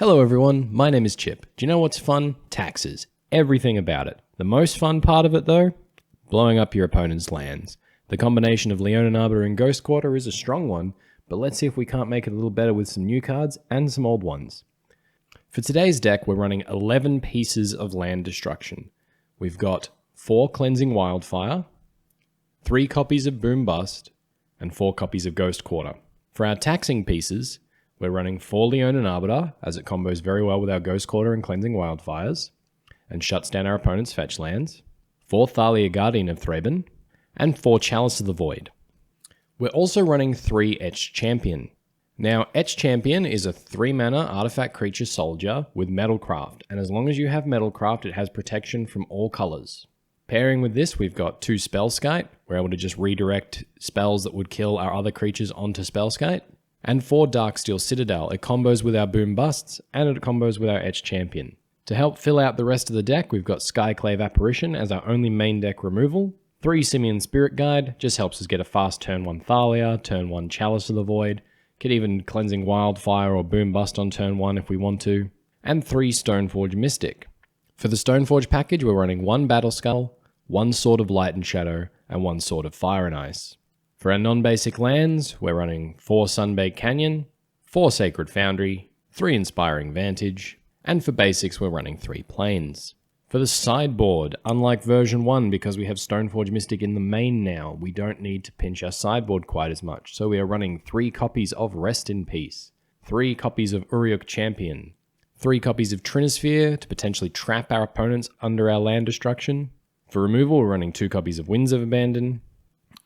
Hello everyone, my name is Chip. Do you know what's fun? Taxes. Everything about it. The most fun part of it though? Blowing up your opponent's lands. The combination of Leonin Arbiter and Ghost Quarter is a strong one, but let's see if we can't make it a little better with some new cards and some old ones. For today's deck, we're running 11 pieces of land destruction. We've got 4 Cleansing Wildfire, 3 copies of Boom Bust, and 4 copies of Ghost Quarter. For our taxing pieces, we're running 4 Leonin Arbiter, as it combos very well with our Ghost Quarter and Cleansing Wildfires, and shuts down our opponent's fetch lands, 4 Thalia Guardian of Thraben, and 4 Chalice of the Void. We're also running 3 Etched Champion. Now, Etched Champion is a 3-mana artifact creature soldier with Metalcraft, and as long as you have Metalcraft, it has protection from all colors. Pairing with this, we've got 2 Spellskite. We're able to just redirect spells that would kill our other creatures onto Spellskite. And 4 Darksteel Citadel. It combos with our Boom Busts, and it combos with our Etched Champion. To help fill out the rest of the deck, we've got Skyclave Apparition as our only main deck removal. 3 Simian Spirit Guide, just helps us get a fast turn 1 Thalia, turn 1 Chalice of the Void. Could even Cleansing Wildfire or Boom Bust on turn 1 if we want to. And 3 Stoneforge Mystic. For the Stoneforge package, we're running 1 Batterskull, 1 Sword of Light and Shadow, and 1 Sword of Fire and Ice. For our non-basic lands, we're running 4 Sunbaked Canyon, 4 Sacred Foundry, 3 Inspiring Vantage, and for basics we're running 3 Plains. For the sideboard, unlike version 1, because we have Stoneforge Mystic in the main now, we don't need to pinch our sideboard quite as much, so we are running 3 copies of Rest in Peace, 3 copies of Auriok Champion, 3 copies of Trinisphere to potentially trap our opponents under our land destruction. For removal, we're running 2 copies of Winds of Abandon,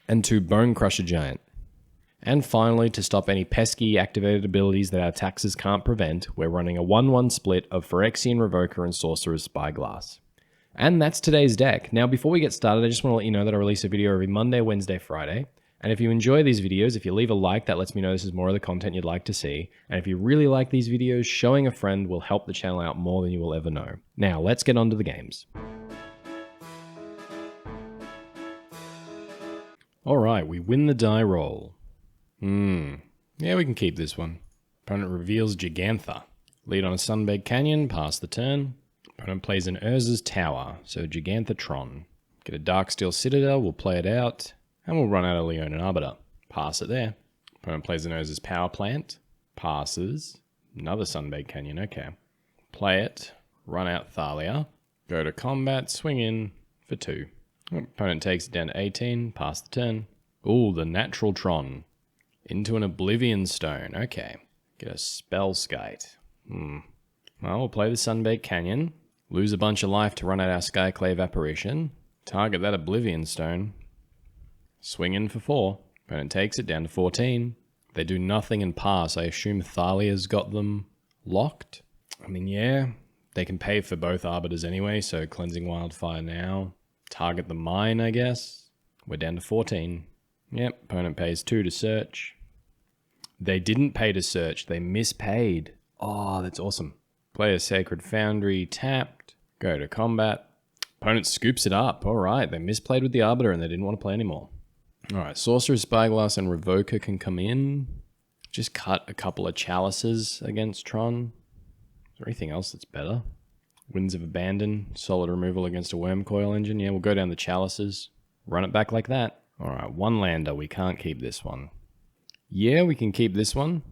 and 2 Bonecrusher Giant. And finally, to stop any pesky activated abilities that our taxes can't prevent, we're running a 1-1 split of Phyrexian Revoker and Sorcerous Spyglass. And that's today's deck. Now, before we get started, I just want to let you know that I release a video every Monday, Wednesday, Friday. And if you enjoy these videos, if you leave a like, that lets me know this is more of the content you'd like to see. And if you really like these videos, showing a friend will help the channel out more than you will ever know. Now, let's get on to the games. Alright, we win the die roll. Yeah, we can keep this one. Opponent reveals Gigantha. Lead on a Sunbaked Canyon, pass the turn. Opponent plays an Urza's Tower, so Gigantha Tron. Get a Darksteel Citadel, we'll play it out, and we'll run out a Leonin Arbiter. Pass it there. Opponent plays an Urza's Power Plant, passes. Another Sunbaked Canyon, okay. Play it, run out Thalia, go to combat, swing in for 2. Opponent takes it down to 18, pass the turn. Ooh, the natural Tron. Into an Oblivion Stone, okay. Get a Spellskite. Well, we'll play the Sunbaked Canyon. Lose a bunch of life to run out our Skyclave Apparition. Target that Oblivion Stone. Swing in for 4. Opponent takes it down to 14. They do nothing and pass. I assume Thalia's got them locked. I mean, yeah, they can pay for both Arbiters anyway, so Cleansing Wildfire now. Target the mine, I guess. We're down to 14. Yep, opponent pays 2 to search. They didn't pay to search, they mispaid. Oh, that's awesome. Play a Sacred Foundry tapped. Go to combat. Opponent scoops it up. Alright, they misplayed with the Arbiter and they didn't want to play anymore. Alright, Sorcerous Spyglass and Revoker can come in. Just cut a couple of Chalices against Tron. Is there anything else that's better? Winds of Abandon, solid removal against a Worm Coil Engine. Yeah, we'll go down the Chalices. Run it back like that. Alright, 1 lander. We can't keep this one. Yeah, we can keep this one.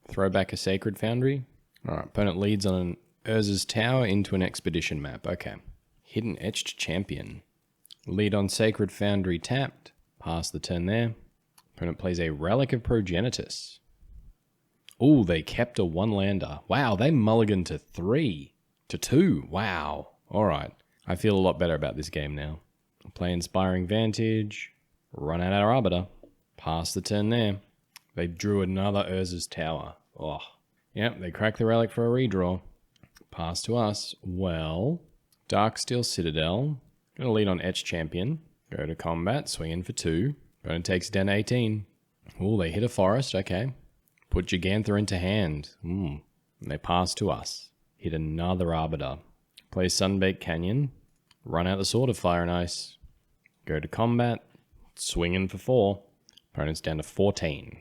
Throw back a Sacred Foundry. Alright, opponent leads on an Urza's Tower into an Expedition map. Okay. Hidden Etched Champion. Lead on Sacred Foundry tapped. Pass the turn there. Opponent plays a Relic of Progenitus. Ooh, they kept a 1 lander. Wow, they mulliganed to 3. To 2, wow. Alright, I feel a lot better about this game now. Play Inspiring Vantage, run out our Arbiter, pass the turn there. They drew another Urza's Tower. Oh, yep, they cracked the Relic for a redraw. Pass to us. Well, Darksteel Citadel, gonna lead on Etched Champion, go to combat, swing in for 2. Opponent takes it down to 18. Ooh, they hit a forest, okay. Put Gigantha into hand. And they pass to us. Hit another Arbiter. Play Sunbaked Canyon. Run out the Sword of Fire and Ice. Go to combat. Swing in for 4. Opponent's down to 14.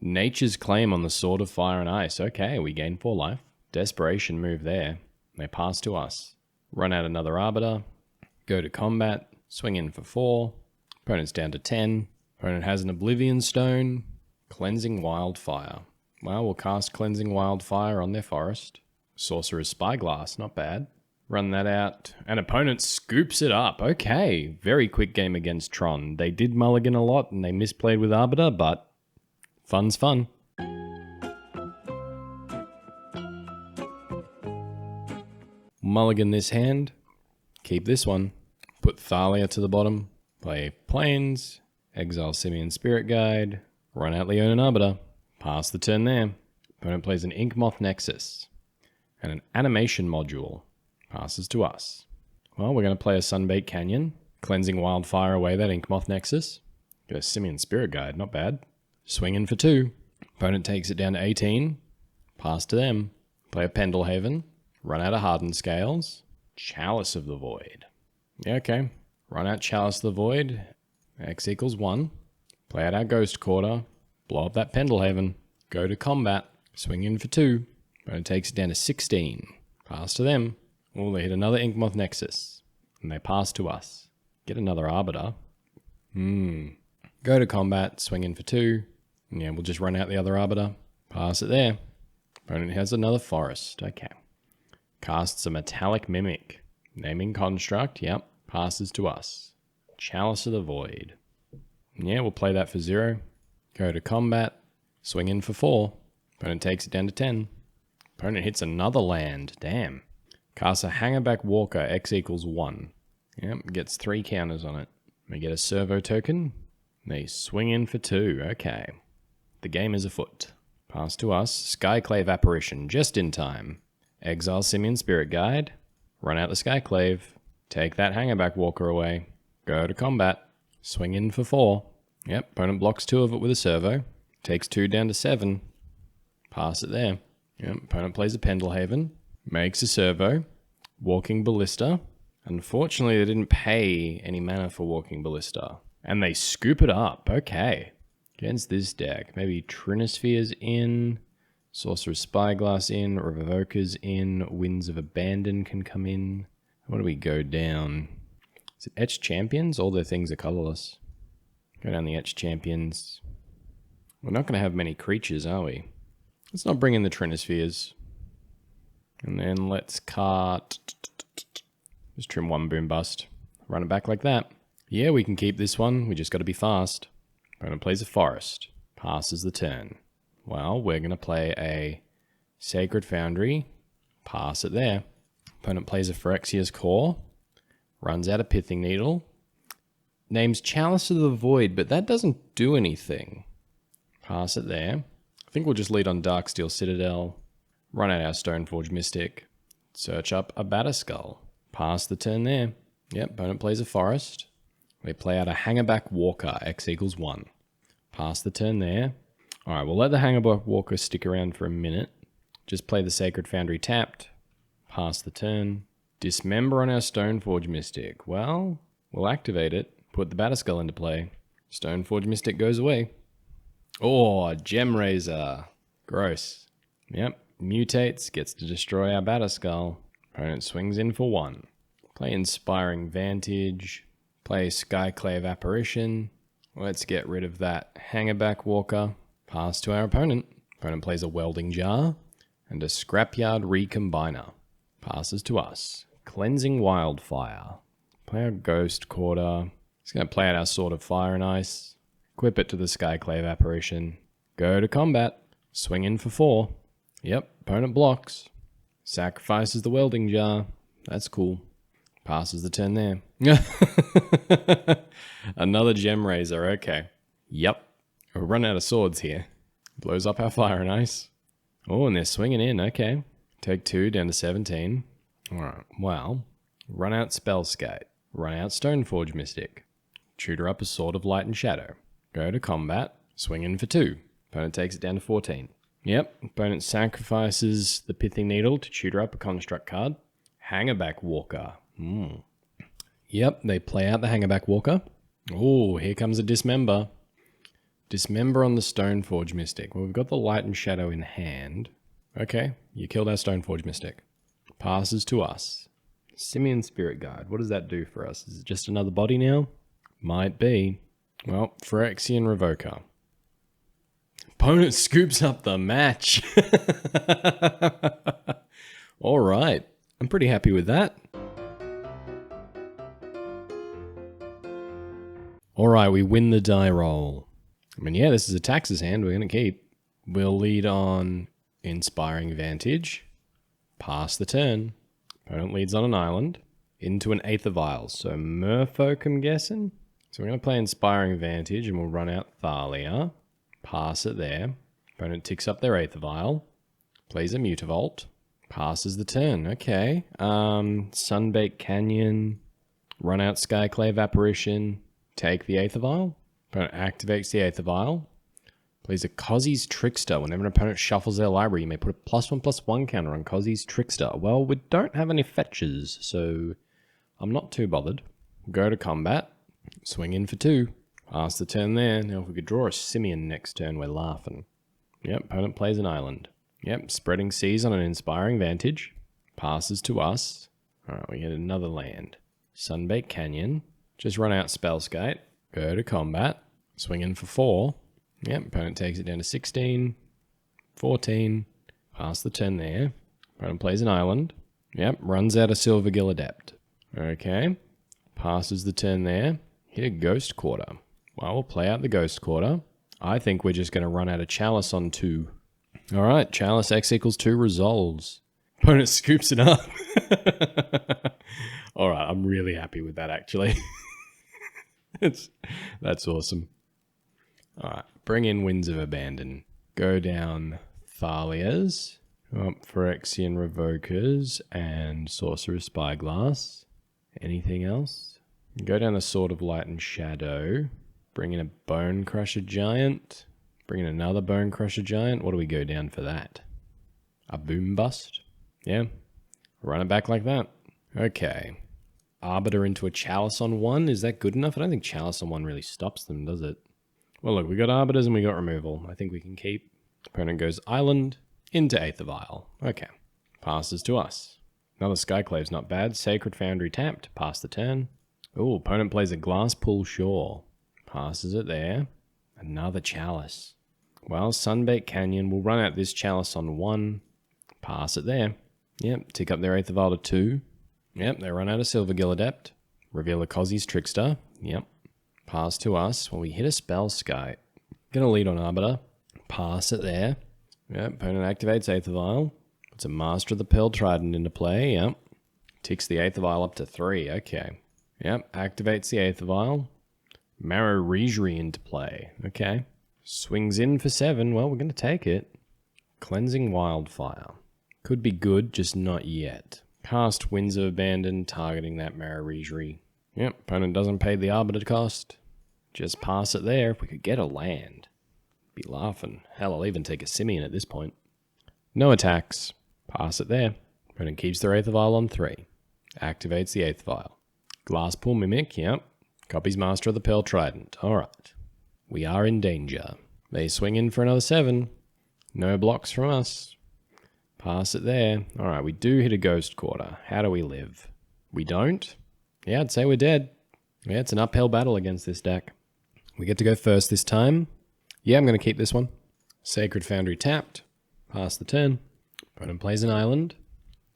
Nature's Claim on the Sword of Fire and Ice. Okay, we gain 4 life. Desperation move there. They pass to us. Run out another Arbiter. Go to combat. Swing in for 4. Opponent's down to 10. Opponent has an Oblivion Stone. Cleansing Wildfire. Well, we'll cast Cleansing Wildfire on their forest. Sorcerous Spyglass, not bad. Run that out. And opponent scoops it up. Okay, very quick game against Tron. They did mulligan a lot and they misplayed with Arbiter, but fun's fun. Mulligan this hand. Keep this one. Put Thalia to the bottom. Play Plains. Exile Simian Spirit Guide. Run out Leonin Arbiter. Pass the turn there. Opponent plays an Inkmoth Nexus. And an animation module. Passes to us. Well, we're going to play a Sunbaked Canyon. Cleansing Wildfire away that Inkmoth Nexus. Get a Simian Spirit Guide, not bad. Swing in for 2. Opponent takes it down to 18. Pass to them. Play a Pendelhaven. Run out of Hardened Scales. Chalice of the Void. Yeah, okay. Run out Chalice of the Void. X equals 1. Play out our Ghost Quarter. Blow up that Pendelhaven. Go to combat. Swing in for 2. Opponent takes it down to 16. Pass to them. Oh, they hit another Inkmoth Nexus. And they pass to us. Get another Arbiter. Go to combat. Swing in for 2. And yeah, we'll just run out the other Arbiter. Pass it there. Opponent has another Forest. Okay. Casts a Metallic Mimic. Naming Construct. Yep. Passes to us. Chalice of the Void. Yeah, we'll play that for 0. Go to combat. Swing in for 4. Opponent takes it down to 10. Opponent hits another land. Damn. Casts a Hangerback Walker. X equals 1. Yep, gets 3 counters on it. We get a Servo token. They swing in for 2. Okay. The game is afoot. Pass to us. Skyclave Apparition. Just in time. Exile Simian Spirit Guide. Run out the Skyclave. Take that Hangerback Walker away. Go to combat. Swing in for 4. Yep, opponent blocks 2 of it with a Servo. Takes 2 down to 7. Pass it there. Yep, opponent plays a Pendelhaven. Makes a Servo. Walking Ballista. Unfortunately, they didn't pay any mana for Walking Ballista. And they scoop it up. Okay. Against this deck. Maybe Trinisphere's in. Sorcerous Spyglass in. Revoker's in. Winds of Abandon can come in. What do we go down? Is it Etched Champions? All their things are colorless. Go down the Etched Champions. We're not going to have many creatures, are we? Let's not bring in the Trinispheres. And then let's cart... Just trim 1 Boom Bust. Run it back like that. Yeah, we can keep this one. We just got to be fast. Opponent plays a Forest. Passes the turn. Well, we're going to play a Sacred Foundry. Pass it there. Opponent plays a Phyrexia's Core. Runs out a Pithing Needle. Names Chalice of the Void, but that doesn't do anything. Pass it there. I think we'll just lead on Darksteel Citadel. Run out our Stoneforge Mystic. Search up a Batterskull. Pass the turn there. Yep, opponent plays a Forest. We play out a Hangerback Walker, X equals 1. Pass the turn there. Alright, we'll let the Hangerback Walker stick around for a minute. Just play the Sacred Foundry tapped. Pass the turn. Dismember on our Stoneforge Mystic. Well, we'll activate it. Put the Batterskull into play. Stoneforge Mystic goes away. Oh, Gem Razor. Gross. Yep, mutates, gets to destroy our Batterskull. Opponent swings in for 1. Play Inspiring Vantage. Play Skyclave Apparition. Let's get rid of that Hangerback Walker. Pass to our opponent. Opponent plays a Welding Jar. And a Scrapyard Recombiner. Passes to us. Cleansing Wildfire. Play our Ghost Quarter. It's going to play out our Sword of Fire and Ice. Equip it to the Skyclave Apparition. Go to combat. Swing in for 4. Yep, opponent blocks. Sacrifices the Welding Jar. That's cool. Passes the turn there. Another Gem Razor, okay. Yep. We'll run out of swords here. Blows up our Fire and Ice. Oh, and they're swinging in, okay. Take 2 down to 17. Alright, well. Run out Spellskite. Run out Stoneforge Mystic. Tutor up a Sword of Light and Shadow. Go to combat. Swing in for 2. Opponent takes it down to 14. Yep, opponent sacrifices the Pithing Needle to tutor up a construct card. Hangerback Walker. Yep, they play out the Hangerback Walker. Oh, here comes a Dismember. Dismember on the Stoneforge Mystic. Well, we've got the Light and Shadow in hand. Okay, you killed our Stoneforge Mystic. Passes to us. Simian Spirit Guide. What does that do for us? Is it just another body now? Might be. Well, Phyrexian Revoker. Opponent scoops up the match. All right. I'm pretty happy with that. All right, we win the die roll. I mean, yeah, this is a taxes hand we're going to keep. We'll lead on Inspiring Vantage. Pass the turn. Opponent leads on an island. Into an Aether Vial. So Merfolk, I'm guessing. So we're going to play Inspiring Vantage and we'll run out Thalia. Pass it there. Opponent ticks up their Aether Vial. Plays a Mutavault. Passes the turn. Okay. Sunbaked Canyon. Run out Skyclave Apparition. Take the Aether Vial. Opponent activates the Aether Vial. Plays a Kozzy's Trickster. Whenever an opponent shuffles their library, you may put a +1/+1 counter on Kozzy's Trickster. Well, we don't have any fetches, so I'm not too bothered. Go to combat. Swing in for 2. Pass the turn there. Now if we could draw a Simian next turn, we're laughing. Yep, opponent plays an island. Yep, Spreading Seas on an Inspiring Vantage. Passes to us. Alright, we get another land. Sunbaked Canyon. Just run out Spellskite. Go to combat. Swing in for 4. Yep, opponent takes it down to 16. 14. Pass the turn there. Opponent plays an island. Yep, runs out a Silvergill Adept. Okay. Passes the turn there. Hit a Ghost Quarter. Well, we'll play out the Ghost Quarter. I think we're just going to run out of Chalice on 2. Alright, Chalice X equals 2 resolves. Opponent scoops it up. Alright, I'm really happy with that actually. That's awesome. Alright, bring in Winds of Abandon. Go down Thalia's. Phyrexian Revokers and Sorcerous Spyglass. Anything else? Go down the Sword of Light and Shadow. Bring in a Bonecrusher Giant. Bring in another Bonecrusher Giant. What do we go down for that? A Boom Bust? Yeah. Run it back like that. Okay. Arbiter into a Chalice on 1. Is that good enough? I don't think Chalice on 1 really stops them, does it? Well, look, we got Arbiters and we got Removal. I think we can keep. Opponent goes Island into Aether Vial. Okay. Passes to us. Another Skyclave's not bad. Sacred Foundry tapped. Pass the turn. Oh, opponent plays a Glasspool Shore. Passes it there. Another Chalice. Well, Sunbaked Canyon. We'll run out this Chalice on 1. Pass it there. Yep, tick up their Aether Vial to 2. Yep, they run out of Silvergill Adept. Reveal a Kozzy's Trickster. Yep. Pass to us. Well, we hit a Spellskite. Gonna lead on Arbiter. Pass it there. Yep, opponent activates Aether Vial. Puts a Master of the Pearl Trident into play. Yep. Ticks the Aether Vial up to 3. Okay. Yep, activates the Aether Vial. Marrow Regery into play. Okay. Swings in for 7. Well, we're gonna take it. Cleansing Wildfire. Could be good, just not yet. Cast Winds of Abandon, targeting that Marrow Regery. Yep, opponent doesn't pay the Arbiter cost. Just pass it there. If we could get a land, be laughing. Hell, I'll even take a Simian at this point. No attacks. Pass it there. Opponent keeps their Aether Vial on 3. Activates the Aether Vial. Glasspool Mimic, yep. Copies Master of the Pearl Trident. Alright. We are in danger. They swing in for another 7. No blocks from us. Pass it there. Alright, we do hit a Ghost Quarter. How do we live? We don't? Yeah, I'd say we're dead. Yeah, it's an uphill battle against this deck. We get to go first this time. Yeah, I'm going to keep this one. Sacred Foundry tapped. Pass the turn. Opponent plays an island.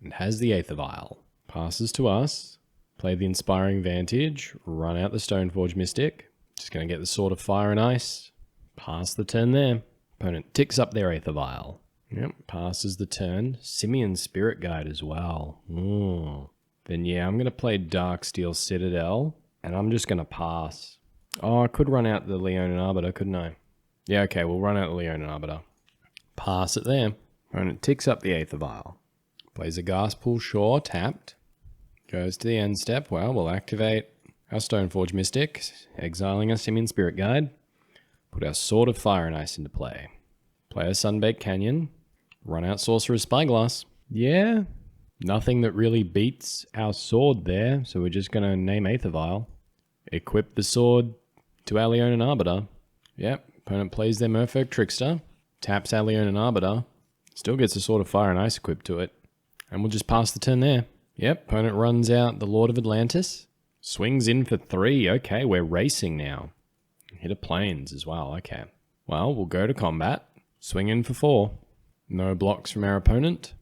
And has the Aether Vial. Passes to us. Play the Inspiring Vantage. Run out the Stoneforge Mystic. Just going to get the Sword of Fire and Ice. Pass the turn there. Opponent ticks up their Aether Vial. Yep, passes the turn. Simian Spirit Guide as well. Ooh. Then yeah, I'm going to play Darksteel Citadel. And I'm just going to pass. Oh, I could run out the Leonin Arbiter, couldn't I? Yeah, okay, we'll run out the Leonin Arbiter. Pass it there. Opponent ticks up the Aether Vial. Plays a Glasspool Shore, tapped. Goes to the end step. Well, we'll activate our Stoneforge Mystic, exiling our Simian Spirit Guide. Put our Sword of Fire and Ice into play. Play a Sunbaked Canyon. Run out Sorcerous Spyglass. Yeah, nothing that really beats our sword there, so we're just going to name Aether Vial. Equip the sword to our Leonin Arbiter. Yep, opponent plays their Merfolk Trickster. Taps our Leonin Arbiter. Still gets a Sword of Fire and Ice equipped to it. And we'll just pass the turn there. Yep, opponent runs out the Lord of Atlantis. Swings in for 3. Okay, we're racing now. Hit a plains as well. Okay. Well, we'll go to combat. Swing in for 4. No blocks from our opponent.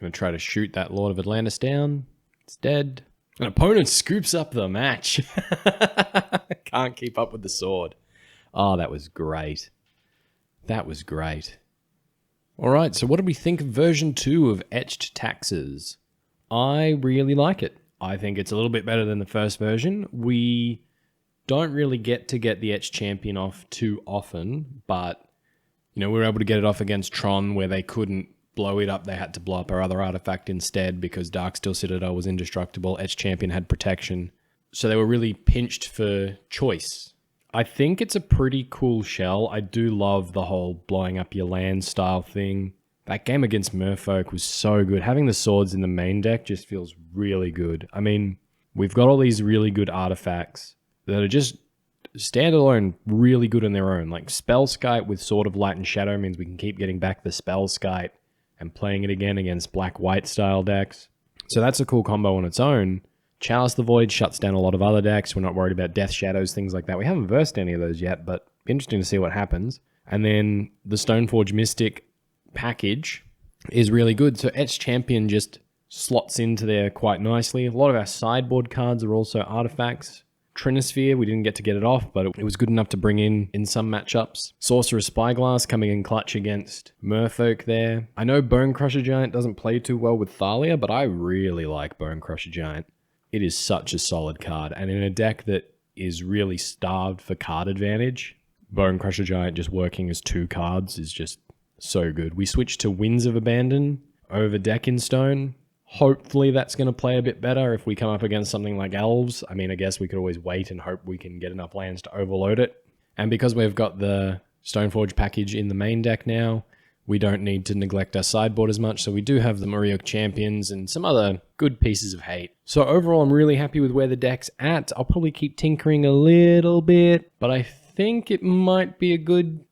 Gonna try to shoot that Lord of Atlantis down. It's dead. An opponent scoops up the match. Can't keep up with the sword. Oh, that was great. That was great. Alright, so what do we think of version 2 of Etched Taxes? I really like it. I think it's a little bit better than the first version. We don't really get the Etched Champion off too often, but you know, we were able to get it off against Tron where they couldn't blow it up. They had to blow up our other artifact instead because Darksteel Citadel was indestructible. Etched Champion had protection. So they were really pinched for choice. I think it's a pretty cool shell. I do love the whole blowing up your land style thing. That game against Merfolk was so good. Having the swords in the main deck just feels really good. I mean, we've got all these really good artifacts that are just standalone really good on their own. Like Spellskite with Sword of Light and Shadow means we can keep getting back the Spellskite and playing it again against black-white style decks. So that's a cool combo on its own. Chalice the Void shuts down a lot of other decks. We're not worried about Death Shadows, things like that. We haven't versed any of those yet, but interesting to see what happens. And then the Stoneforge Mystic package is really good. So Etched Champion just slots into there quite nicely. A lot of our sideboard cards are also artifacts. Trinisphere, we didn't get to get it off, but it was good enough to bring in some matchups. Sorcerous Spyglass coming in clutch against Merfolk there. I know Bonecrusher Giant doesn't play too well with Thalia, but I really like Bonecrusher Giant. It is such a solid card, and in a deck that is really starved for card advantage, Bonecrusher Giant just working as 2 cards is just so good. We switched to Winds of Abandon over Deck in Stone. Hopefully that's going to play a bit better if we come up against something like Elves. I mean, I guess we could always wait and hope we can get enough lands to overload it. And because we've got the Stoneforge package in the main deck now, we don't need to neglect our sideboard as much. So we do have the Auriok Champions and some other good pieces of hate. So overall, I'm really happy with where the deck's at. I'll probably keep tinkering a little bit, but I think it might be a good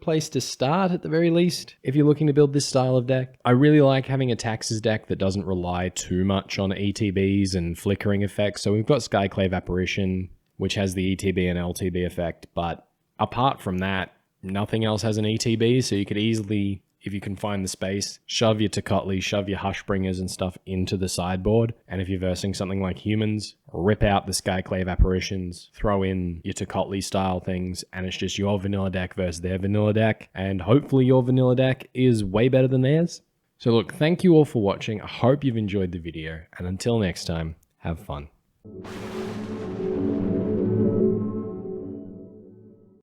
place to start at the very least if you're looking to build this style of deck. I really like having a Taxes deck that doesn't rely too much on ETBs and flickering effects. So we've got Skyclave Apparition, which has the ETB and LTB effect, but apart from that, nothing else has an ETB, so you could easily, if you can find the space, shove your Tocatli, shove your Hushbringers and stuff into the sideboard. And if you're versing something like humans, rip out the Skyclave Apparitions, throw in your Tocatli style things, and it's just your vanilla deck versus their vanilla deck. And hopefully your vanilla deck is way better than theirs. So look, thank you all for watching. I hope you've enjoyed the video. And until next time, have fun.